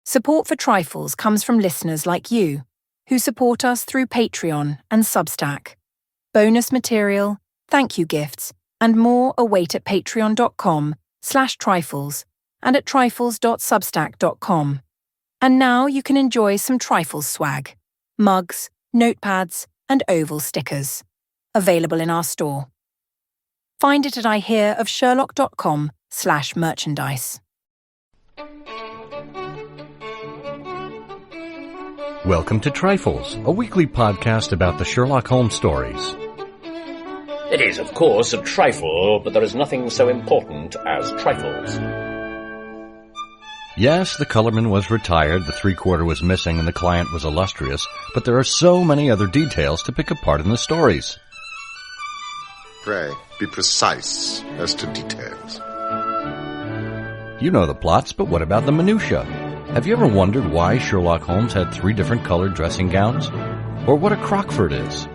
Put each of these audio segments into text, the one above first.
Support for Trifles comes from listeners like you, who support us through Patreon and Substack. Bonus material, thank you gifts, and more await at patreon.com/trifles and at trifles.substack.com. And now you can enjoy some Trifles swag, mugs, notepads, and oval stickers, available in our store. Find it at ihearofsherlock.com/merchandise. Welcome to Trifles, a weekly podcast about the Sherlock Holmes stories. It is, of course, a trifle, but there is nothing so important as trifles. Yes, the colorman was retired, the three-quarter was missing, and the client was illustrious, but there are so many other details to pick apart in the stories. Pray, be precise as to details. You know the plots, but what about the minutiae? Have you ever wondered why Sherlock Holmes had 3 different colored dressing gowns? Or what a Crockford is?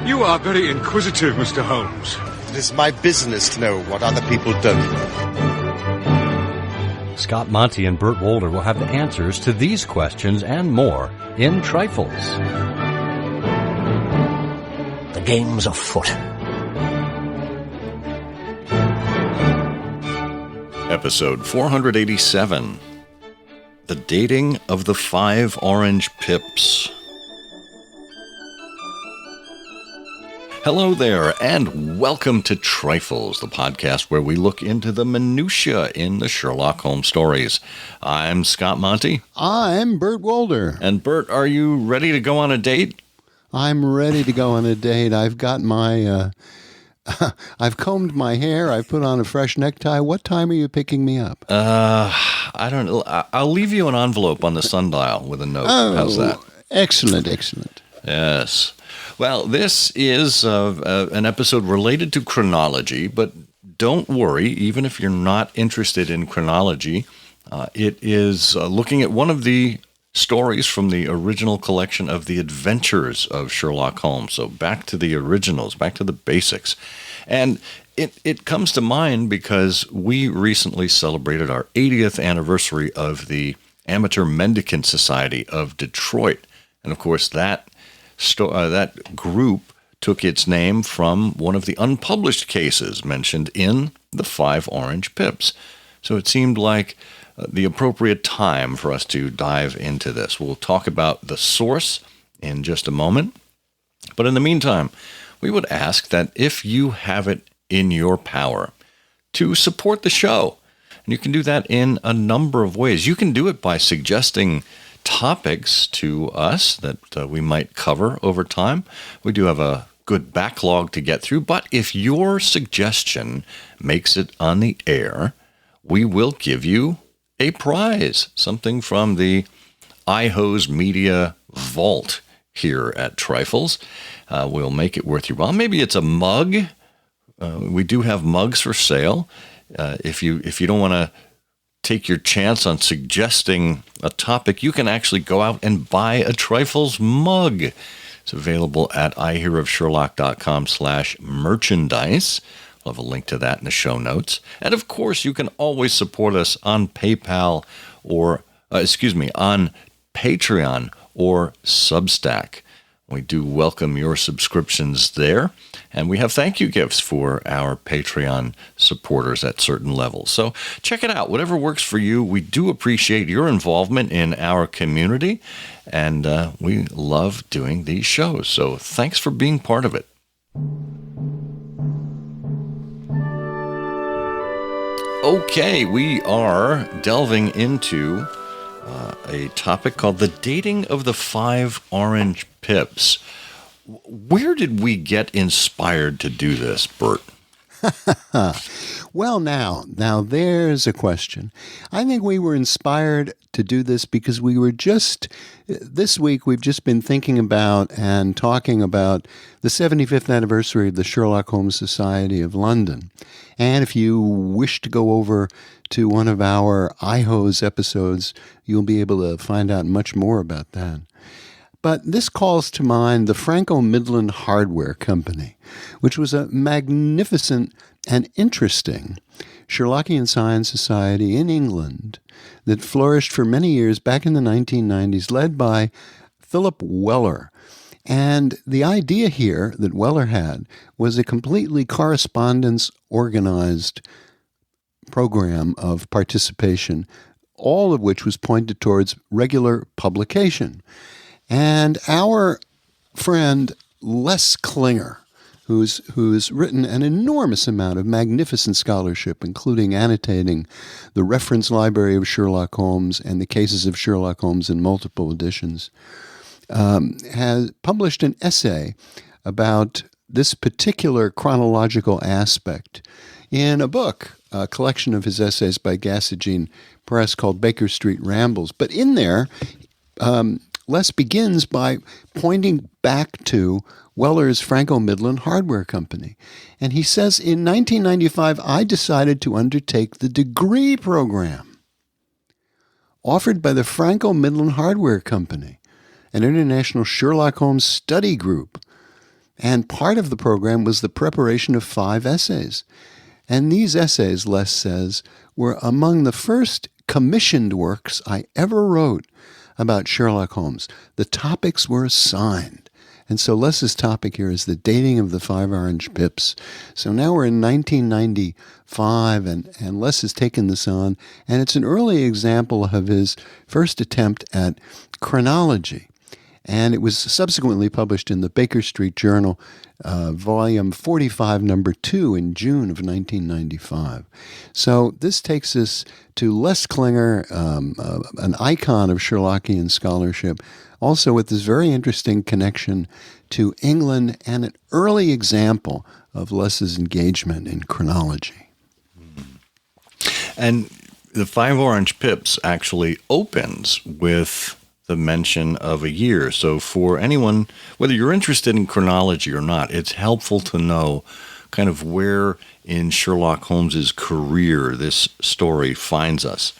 You are very inquisitive, Mr. Holmes. It is my business to know what other people don't know. Scott Monty and Burt Wolder will have the answers to these questions and more in Trifles. The game's afoot. Episode 487. The Dating of the 5 Orange Pips. Hello there, and welcome to Trifles, the podcast where we look into the minutiae in the Sherlock Holmes stories. I'm Scott Monty. I'm Burt Wolder. And Burt, are you ready to go on a date? I'm ready to go on a date. I've got my, I've combed my hair. I've put on a fresh necktie. What time are you picking me up? I don't know. I'll leave you an envelope on the sundial with a note. Oh, how's that? Excellent, excellent. Yes. Well, this is an episode related to chronology, but don't worry, even if you're not interested in chronology, it is looking at one of the stories from the original collection of the adventures of Sherlock Holmes. So back to the originals, back to the basics. And it comes to mind because we recently celebrated our 80th anniversary of the Amateur Mendicant Society of Detroit. And of course, that group took its name from one of the unpublished cases mentioned in the 5 Orange Pips. So it seemed like the appropriate time for us to dive into this. We'll talk about the source in just a moment. But in the meantime, we would ask that if you have it in your power to support the show, and you can do that in a number of ways. You can do it by suggesting topics to us that we might cover over time. We do have a good backlog to get through, but if your suggestion makes it on the air, we will give you a prize, something from the iHose Media Vault here at Trifles. We'll make it worth your while. Maybe it's a mug. We do have mugs for sale. If you don't want to take your chance on suggesting a topic, you can actually go out and buy a Trifles mug. It's available at ihearofsherlock.com/merchandise. I'll have a link to that in the show notes. And of course, you can always support us on PayPal or, on Patreon or Substack. We do welcome your subscriptions there. And we have thank you gifts for our Patreon supporters at certain levels. So check it out. Whatever works for you. We do appreciate your involvement in our community. And we love doing these shows. So thanks for being part of it. Okay, we are delving into a topic called the dating of the 5 Orange Pips. Where did we get inspired to do this, Burt? Well, now there's a question. I think we were inspired to do this because this week we've just been thinking about and talking about the 75th anniversary of the Sherlock Holmes Society of London. And if you wish to go over to one of our iHose episodes, you'll be able to find out much more about that. But this calls to mind the Franco-Midland Hardware Company, which was a magnificent and interesting Sherlockian Science Society in England that flourished for many years back in the 1990s, led by Philip Weller. And the idea here that Weller had was a completely correspondence-organized program of participation, all of which was pointed towards regular publication. And our friend Les Klinger, who's written an enormous amount of magnificent scholarship, including annotating the reference library of Sherlock Holmes and the cases of Sherlock Holmes in multiple editions, has published an essay about this particular chronological aspect in a book, a collection of his essays by Gassigine Press called Baker Street Rambles. But in there, Les begins by pointing back to Weller's Franco-Midland Hardware Company. And he says, in 1995, I decided to undertake the degree program offered by the Franco-Midland Hardware Company, an international Sherlock Holmes study group. And part of the program was the preparation of 5 essays. And these essays, Les says, were among the first commissioned works I ever wrote about Sherlock Holmes. The topics were assigned. And so Les's topic here is the dating of the 5 orange pips. So now we're in 1995, and Les has taken this on, and it's an early example of his first attempt at chronology. And it was subsequently published in the Baker Street Journal, volume 45, number 2, in June of 1995. So this takes us to Les Klinger, an icon of Sherlockian scholarship, also with this very interesting connection to England and an early example of Les's engagement in chronology. And the 5 orange pips actually opens with the mention of a year. So for anyone, whether you're interested in chronology or not, it's helpful to know kind of where in Sherlock Holmes's career this story finds us.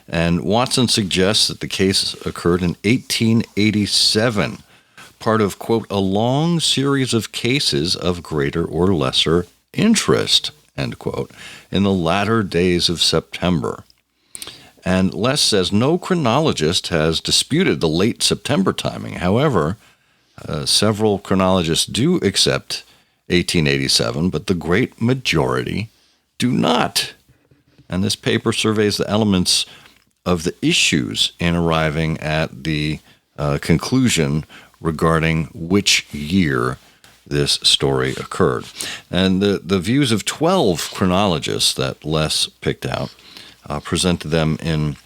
And Watson suggests that the case occurred in 1887, part of, quote, a long series of cases of greater or lesser interest, end quote, in the latter days of September. And Les says no chronologist has disputed the late September timing. However, several chronologists do accept 1887, but the great majority do not. And this paper surveys the elements of the issues in arriving at the conclusion regarding which year this story occurred. And the views of 12 chronologists that Les picked out presented them in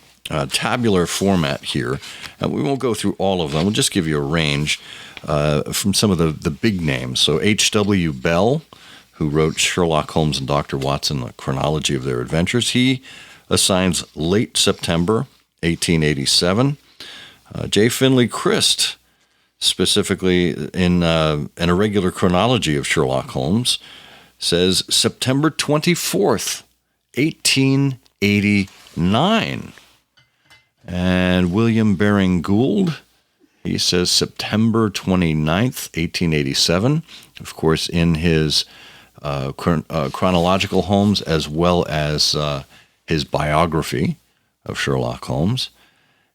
tabular format here. And we won't go through all of them. We'll just give you a range from some of the big names. So H.W. Bell, who wrote Sherlock Holmes and Dr. Watson, a chronology of their adventures, he assigns late September 1887. J. Finley Christ, specifically in an irregular chronology of Sherlock Holmes, says September 24th, 1889. And William Baring Gould, he says September 29th, 1887. Of course, in his chronological Holmes as well as his biography of Sherlock Holmes.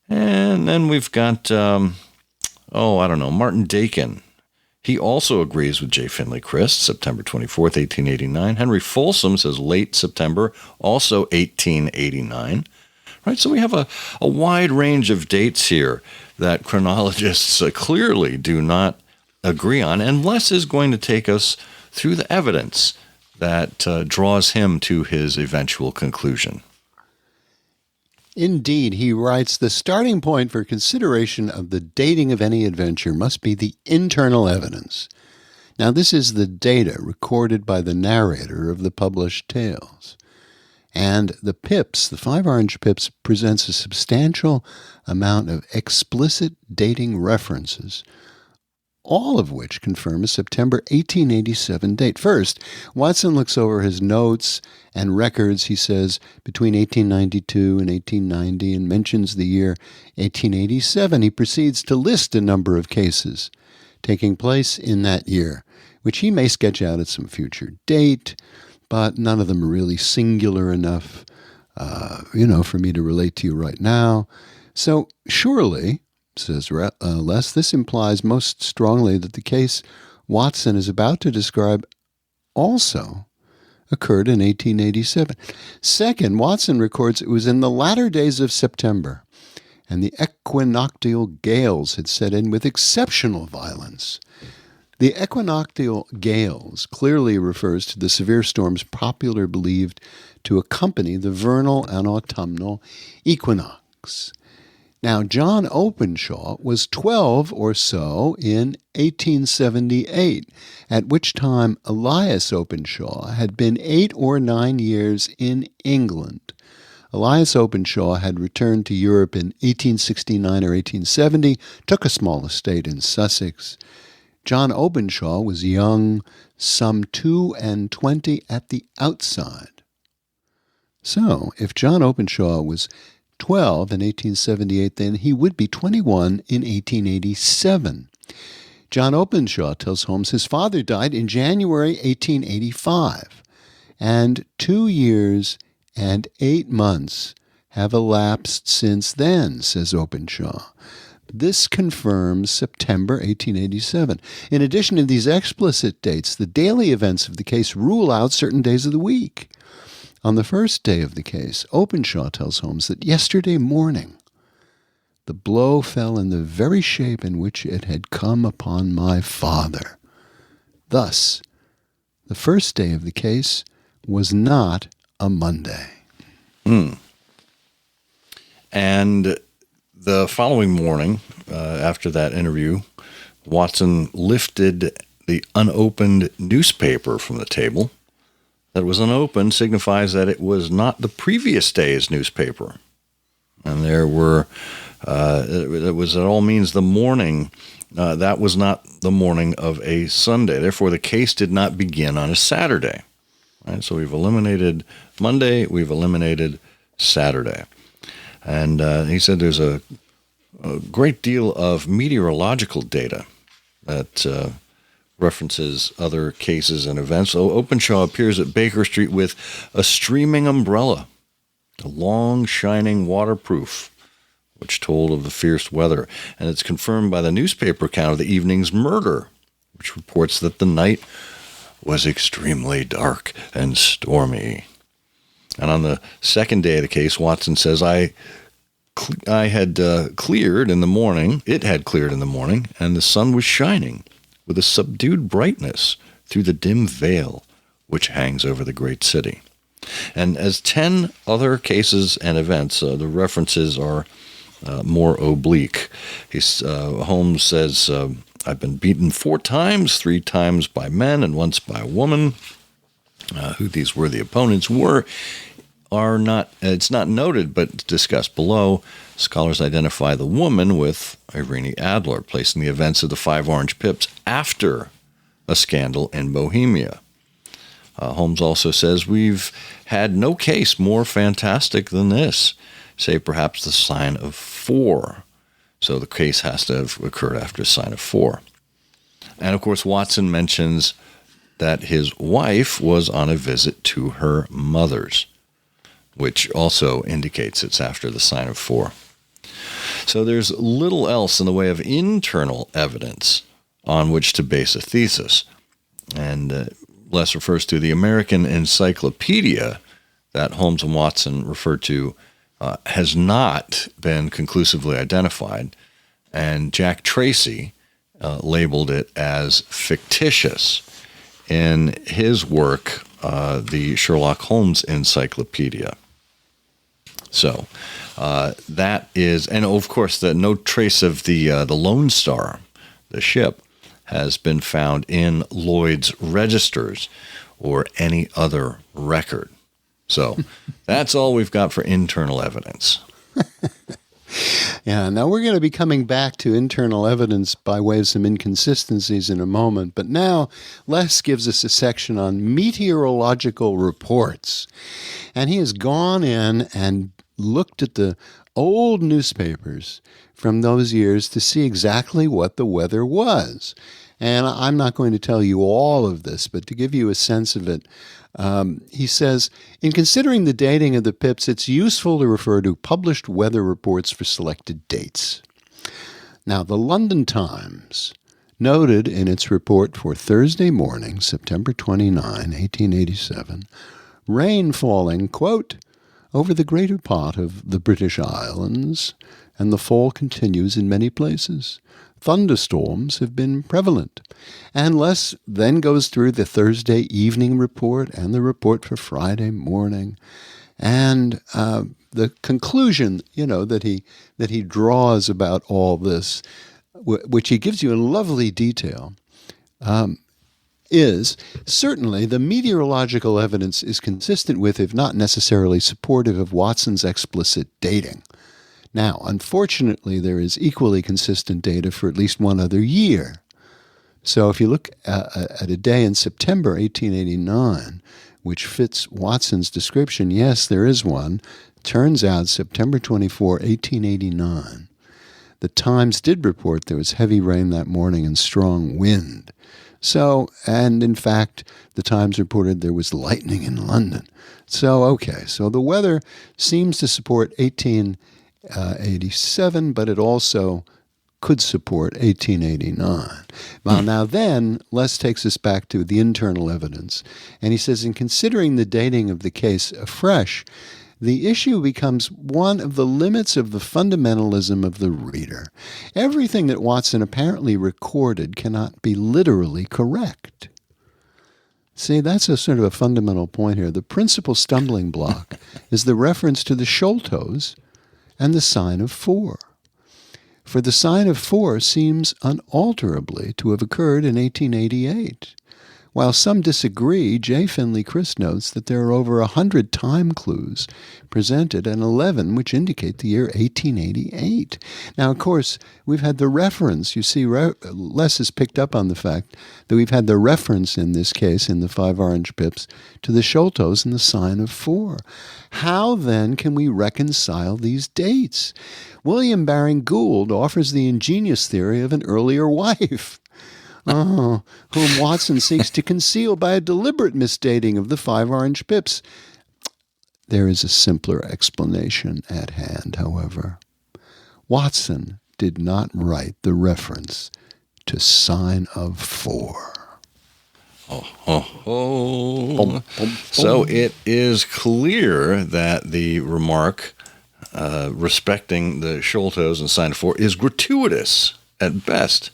And then we've got, Martin Dakin. He also agrees with J. Finley Christ, September 24th, 1889. Henry Folsom says late September, also 1889. Right, so we have a wide range of dates here that chronologists clearly do not agree on, and Les is going to take us through the evidence that draws him to his eventual conclusion. Indeed, he writes, the starting point for consideration of the dating of any adventure must be the internal evidence. Now, this is the data recorded by the narrator of the published tales. And the pips, the 5 orange pips, presents a substantial amount of explicit dating references, all of which confirm a September 1887 date. First, Watson looks over his notes and records, he says, between 1892 and 1890, and mentions the year 1887. He proceeds to list a number of cases taking place in that year, which he may sketch out at some future date, but none of them are really singular enough, for me to relate to you right now. So surely, says Les, this implies most strongly that the case Watson is about to describe also occurred in 1887. Second, Watson records it was in the latter days of September, and the equinoctial gales had set in with exceptional violence. The equinoctial gales clearly refers to the severe storms popularly believed to accompany the vernal and autumnal equinox. Now, John Openshaw was 12 or so in 1878, at which time Elias Openshaw had been 8 or 9 years in England. Elias Openshaw had returned to Europe in 1869 or 1870, took a small estate in Sussex. John Openshaw was young, some 22 at the outside. So, if John Openshaw was 12 in 1878, then he would be 21 in 1887. John Openshaw tells Holmes his father died in January 1885, and 2 years and 8 months have elapsed since then, says Openshaw. This confirms September 1887. In addition to these explicit dates, the daily events of the case rule out certain days of the week. On the first day of the case, Openshaw tells Holmes that yesterday morning, the blow fell in the very shape in which it had come upon my father. Thus, the first day of the case was not a Monday. And the following morning, after that interview, Watson lifted the unopened newspaper from the table. That was unopened signifies that it was not the previous day's newspaper. And there were, it was at all means the morning, that was not the morning of a Sunday. Therefore, the case did not begin on a Saturday. Right? So we've eliminated Monday, we've eliminated Saturday. And he said there's a great deal of meteorological data that references other cases and events. So Openshaw appears at Baker Street with a streaming umbrella, a long, shining waterproof, which told of the fierce weather. And it's confirmed by the newspaper account of the evening's murder, which reports that the night was extremely dark and stormy. And on the second day of the case, Watson says, I had cleared in the morning, it had cleared in the morning, and the sun was shining with a subdued brightness through the dim veil which hangs over the great city. And as 10 other cases and events, the references are more oblique. Holmes says, I've been beaten 4 times, 3 times by men and once by a woman. Who these worthy opponents were are not, it's not noted, but discussed below. Scholars identify the woman with Irene Adler, placing the events of the 5 Orange Pips after a scandal in Bohemia. Holmes also says, we've had no case more fantastic than this, save perhaps the sign of 4. So the case has to have occurred after a sign of 4. And of course, Watson mentions that his wife was on a visit to her mother's, which also indicates it's after the sign of 4. So there's little else in the way of internal evidence on which to base a thesis. And Les refers to the American Encyclopedia that Holmes and Watson referred to has not been conclusively identified. And Jack Tracy labeled it as fictitious in his work, the Sherlock Holmes Encyclopedia. So that is, and of course, no trace of the Lone Star, the ship, has been found in Lloyd's registers or any other record. So that's all we've got for internal evidence. Yeah, now we're going to be coming back to internal evidence by way of some inconsistencies in a moment, but now Les gives us a section on meteorological reports. And he has gone in and looked at the old newspapers from those years to see exactly what the weather was. And I'm not going to tell you all of this, but to give you a sense of it, he says, in considering the dating of the pips, it's useful to refer to published weather reports for selected dates. Now, the London Times noted in its report for Thursday morning, September 29, 1887, rain falling, quote, over the greater part of the British Islands, and the fall continues in many places. Thunderstorms have been prevalent. And Les then goes through the Thursday evening report and the report for Friday morning. And the conclusion, that he draws about all this, which he gives you in lovely detail, is certainly the meteorological evidence is consistent with, if not necessarily supportive of, Watson's explicit dating. Now, unfortunately, there is equally consistent data for at least one other year. So if you look at a day in September 1889, which fits Watson's description, yes, there is one. Turns out September 24, 1889, the Times did report there was heavy rain that morning and strong wind. So, and in fact, the Times reported there was lightning in London. So, okay, so the weather seems to support 1887, but it also could support 1889. Well, now then, Les takes us back to the internal evidence, and he says, in considering the dating of the case afresh, the issue becomes one of the limits of the fundamentalism of the reader. Everything that Watson apparently recorded cannot be literally correct. See, that's a sort of a fundamental point here. The principal stumbling block is the reference to the Sholtos and the sign of 4. For the sign of 4 seems unalterably to have occurred in 1888. While some disagree, J. Finley Chris notes that there are over 100 time clues presented and 11 which indicate the year 1888. Now, of course, we've had the reference. You see, Les has picked up on the fact that we've had the reference in this case, in the 5 orange pips, to the Sholtos and the sign of 4. How, then, can we reconcile these dates? William Baring Gould offers the ingenious theory of an earlier wife, whom Watson seeks to conceal by a deliberate misdating of the 5 orange pips. There is a simpler explanation at hand, however. Watson did not write the reference to sign of 4. So it is clear that the remark respecting the Sholtos and sign of 4 is gratuitous at best.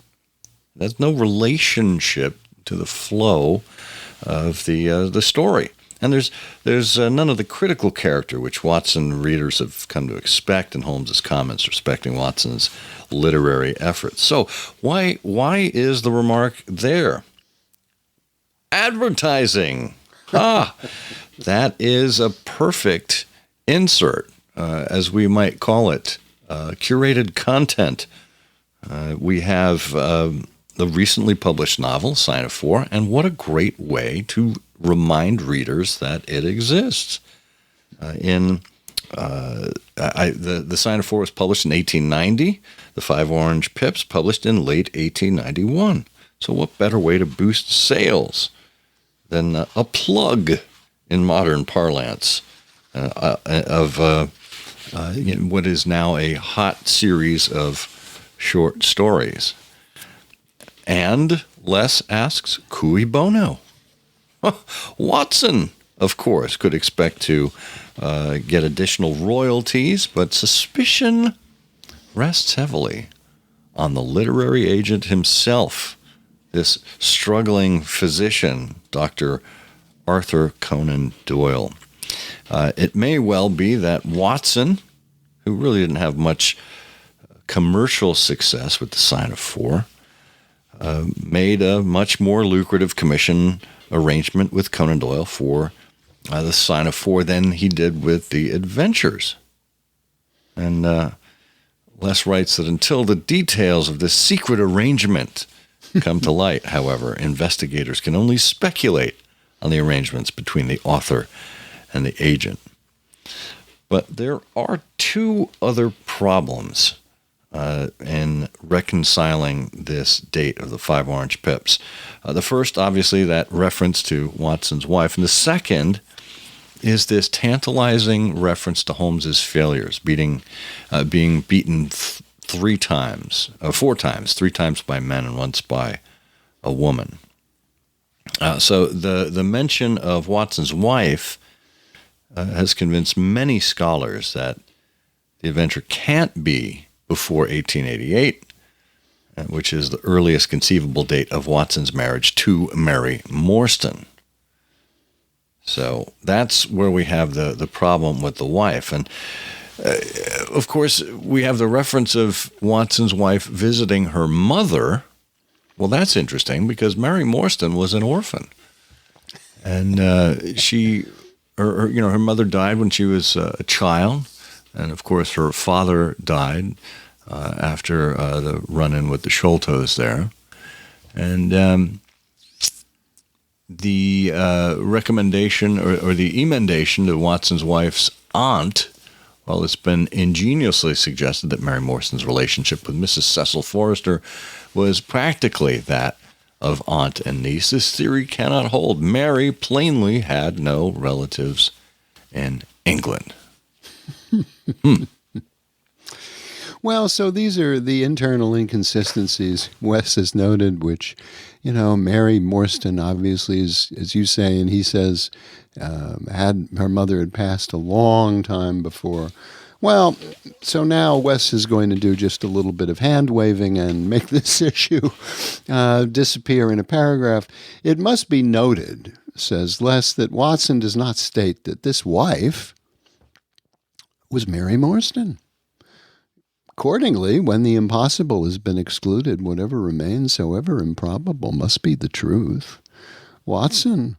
There's no relationship to the flow of the story. And there's none of the critical character which Watson readers have come to expect in Holmes's comments respecting Watson's literary efforts. So why is the remark there? Advertising. That is a perfect insert, as we might call it, curated content. We have the recently published novel, Sign of 4, and what a great way to remind readers that it exists. The Sign of 4 was published in 1890, the 5 Orange Pips published in late 1891. So what better way to boost sales than a plug, in modern parlance, of what is now a hot series of short stories. And Les asks, cui bono? Watson, of course, could expect to get additional royalties, but suspicion rests heavily on the literary agent himself, this struggling physician, Dr. Arthur Conan Doyle. It may well be that Watson, who really didn't have much commercial success with the Sign of 4, made a much more lucrative commission arrangement with Conan Doyle for the Sign of 4 than he did with the Adventures. And Les writes that until the details of this secret arrangement come to light, however, investigators can only speculate on the arrangements between the author and the agent. But there are 2 other problems in reconciling this date of the 5 orange pips. The first, obviously, that reference to Watson's wife, and the second is this tantalizing reference to Holmes's failures, being beaten 4 times, 3 times by men and once by a woman. So the mention of Watson's wife has convinced many scholars that the adventure can't be before 1888, which is the earliest conceivable date of Watson's marriage to Mary Morstan. So that's where we have the problem with the wife. And of course, we have the reference of Watson's wife visiting her mother. Well, that's interesting because Mary Morstan was an orphan. And her mother died when she was a child. And of course, her father died after the run-in with the Sholtos there. And the recommendation or the emendation to Watson's wife's aunt, well, it's been ingeniously suggested that Mary Morstan's relationship with Mrs. Cecil Forrester was practically that of aunt and niece. This theory cannot hold. Mary plainly had no relatives in England. Well, so these are the internal inconsistencies Wes has noted, which, Mary Morstan obviously is, as you say, and he says, her mother had passed a long time before. Well, so now Wes is going to do just a little bit of hand-waving and make this issue disappear in a paragraph. It must be noted, says Les, that Watson does not state that this wife was Mary Morstan. Accordingly, when the impossible has been excluded, whatever remains, however improbable, must be the truth. Watson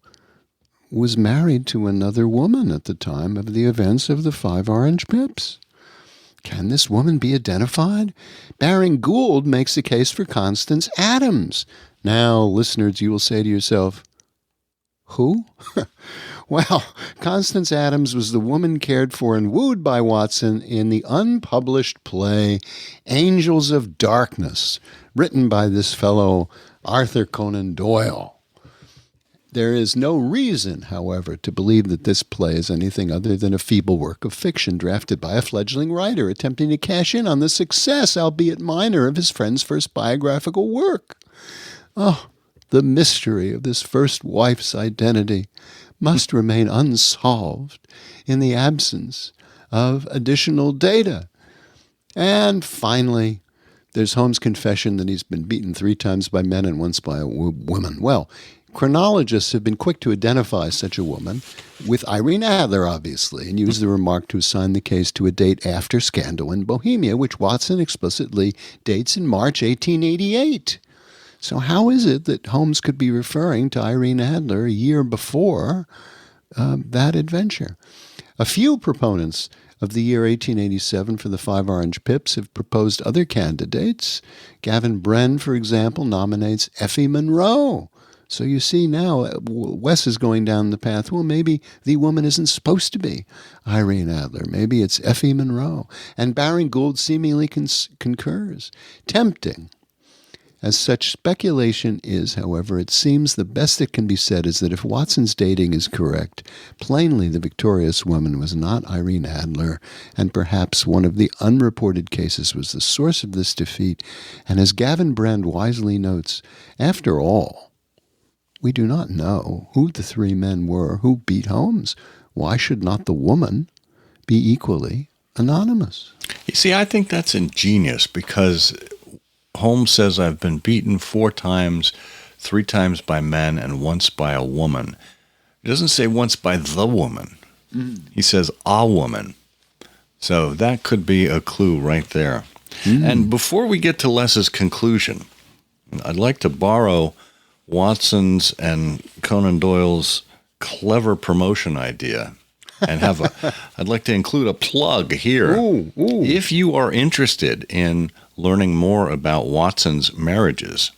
was married to another woman at the time of the events of the 5 orange pips. Can this woman be identified? Baring Gould makes a case for Constance Adams. Now, listeners, you will say to yourself, who? Well, Constance Adams was the woman cared for and wooed by Watson in the unpublished play Angels of Darkness, written by this fellow Arthur Conan Doyle. There is no reason, however, to believe that this play is anything other than a feeble work of fiction drafted by a fledgling writer attempting to cash in on the success, albeit minor, of his friend's first biographical work. Oh, the mystery of this first wife's identity must remain unsolved in the absence of additional data. And finally, there's Holmes' confession that he's been beaten 3 times by men and once by a woman. Well, chronologists have been quick to identify such a woman with Irene Adler, obviously, and use the remark to assign the case to a date after scandal in Bohemia, which Watson explicitly dates in March 1888. So how is it that Holmes could be referring to Irene Adler a year before that adventure? A few proponents of the year 1887 for the 5 orange pips have proposed other candidates. Gavin Bren, for example, nominates Effie Monroe. So you see now, Wes is going down the path, well, maybe the woman isn't supposed to be Irene Adler. Maybe it's Effie Monroe. And Baring Gould seemingly concurs. Tempting as such speculation is, however, it seems the best that can be said is that if Watson's dating is correct, plainly the victorious woman was not Irene Adler, and perhaps one of the unreported cases was the source of this defeat. And as Gavin Brand wisely notes, after all, we do not know who the 3 men were who beat Holmes. Why should not the woman be equally anonymous? You see, I think that's ingenious because Holmes says I've been beaten 4 times, 3 times by men and once by a woman. He doesn't say once by the woman. He says a woman. So that could be a clue right there. And before we get to Les's conclusion, I'd like to borrow Watson's and Conan Doyle's clever promotion idea and I'd like to include a plug here. Ooh. If you are interested in learning more about Watson's marriages,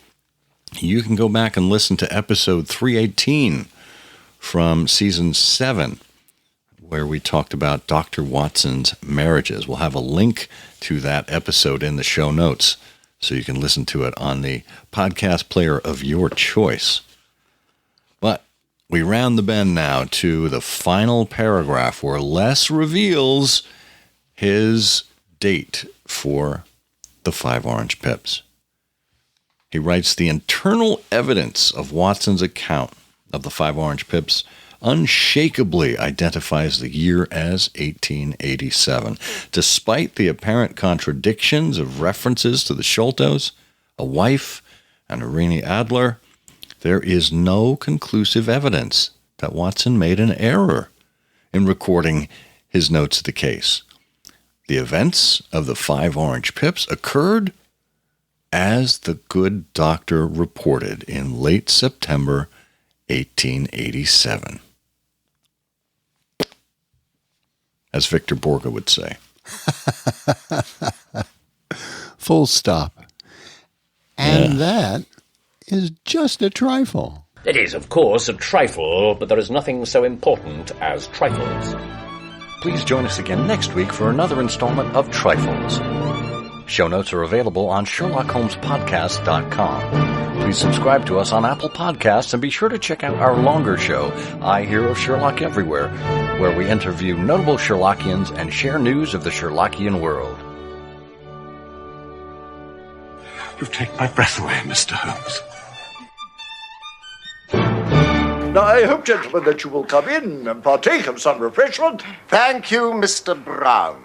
you can go back and listen to episode 318 from season 7, where we talked about Dr. Watson's marriages. We'll have a link to that episode in the show notes so you can listen to it on the podcast player of your choice. But we round the bend now to the final paragraph where Les reveals his date for the 5 orange pips. He writes, the internal evidence of Watson's account of the 5 orange pips unshakably identifies the year as 1887. Despite the apparent contradictions of references to the Sholtos, a wife, and Irene Adler, there is no conclusive evidence that Watson made an error in recording his notes of the case. The events of the 5 orange pips occurred as the good doctor reported in late September 1887. As Victor Borge would say. Full stop. And that is just a trifle. It is, of course, a trifle, but there is nothing so important as trifles. Please join us again next week for another installment of Trifles. Show notes are available on SherlockHolmesPodcast.com. Please subscribe to us on Apple Podcasts and be sure to check out our longer show, I Hear of Sherlock Everywhere, where we interview notable Sherlockians and share news of the Sherlockian world. You've taken my breath away, Mr. Holmes. Now, I hope, gentlemen, that you will come in and partake of some refreshment. Thank you, Mr. Brown.